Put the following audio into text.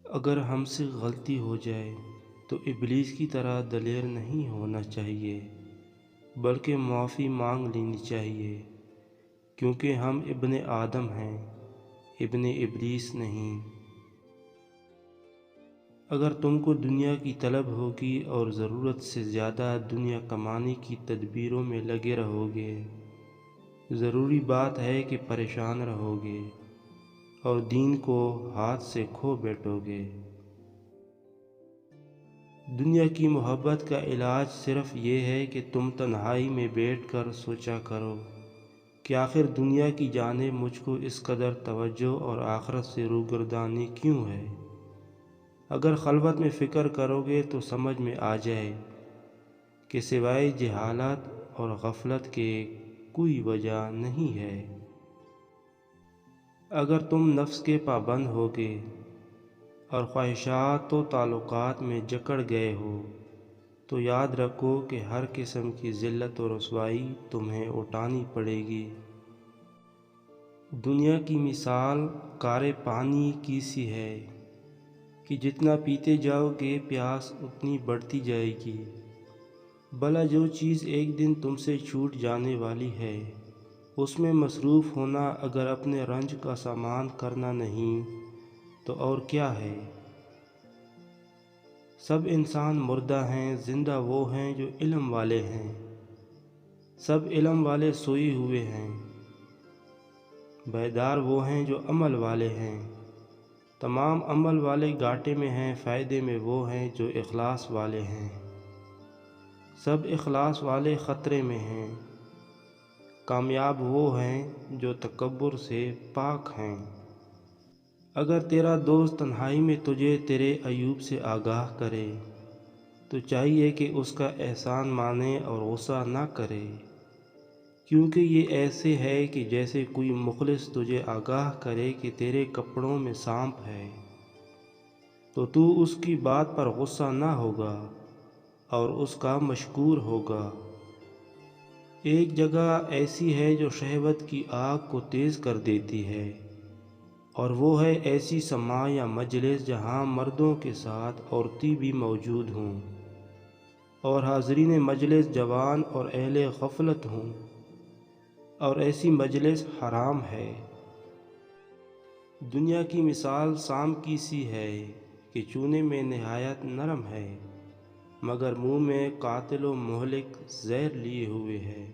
اگر ہم سے غلطی ہو جائے تو ابلیس کی طرح دلیر نہیں ہونا چاہیے، بلکہ معافی مانگ لینی چاہیے، کیونکہ ہم ابن آدم ہیں، ابن ابلیس نہیں۔ اگر تم کو دنیا کی طلب ہوگی اور ضرورت سے زیادہ دنیا کمانے کی تدبیروں میں لگے رہو گے، ضروری بات ہے کہ پریشان رہو گے اور دین کو ہاتھ سے کھو بیٹھو گے۔ دنیا کی محبت کا علاج صرف یہ ہے کہ تم تنہائی میں بیٹھ کر سوچا کرو کہ آخر دنیا کی جانب مجھ کو اس قدر توجہ اور آخرت سے روگردانی کیوں ہے۔ اگر خلوت میں فکر کرو گے تو سمجھ میں آ جائے کہ سوائے جہالت اور غفلت کے کوئی وجہ نہیں ہے۔ اگر تم نفس کے پابند ہوگے اور خواہشات و تعلقات میں جکڑ گئے ہو تو یاد رکھو کہ ہر قسم کی ذلت و رسوائی تمہیں اٹھانی پڑے گی۔ دنیا کی مثال کارے پانی کی سی ہے کہ جتنا پیتے جاؤ گے پیاس اتنی بڑھتی جائے گی۔ بھلا جو چیز ایک دن تم سے چھوٹ جانے والی ہے اس میں مصروف ہونا اگر اپنے رنج کا سامان کرنا نہیں تو اور کیا ہے۔ سب انسان مردہ ہیں، زندہ وہ ہیں جو علم والے ہیں۔ سب علم والے سوئے ہوئے ہیں، بیدار وہ ہیں جو عمل والے ہیں۔ تمام عمل والے گھاٹے میں ہیں، فائدے میں وہ ہیں جو اخلاص والے ہیں۔ سب اخلاص والے خطرے میں ہیں، کامیاب وہ ہیں جو تکبر سے پاک ہیں۔ اگر تیرا دوست تنہائی میں تجھے تیرے عیوب سے آگاہ کرے تو چاہیے کہ اس کا احسان مانے اور غصہ نہ کرے، کیونکہ یہ ایسے ہے کہ جیسے کوئی مخلص تجھے آگاہ کرے کہ تیرے کپڑوں میں سانپ ہے، تو اس کی بات پر غصہ نہ ہوگا اور اس کا مشکور ہوگا۔ ایک جگہ ایسی ہے جو شہوت کی آگ کو تیز کر دیتی ہے، اور وہ ہے ایسی سماع یا مجلس جہاں مردوں کے ساتھ عورتیں بھی موجود ہوں اور حاضرین مجلس جوان اور اہل غفلت ہوں، اور ایسی مجلس حرام ہے۔ دنیا کی مثال سام کی سی ہے کہ چونے میں نہایت نرم ہے مگر منہ میں قاتل و مہلک زہر لیے ہوئے ہے۔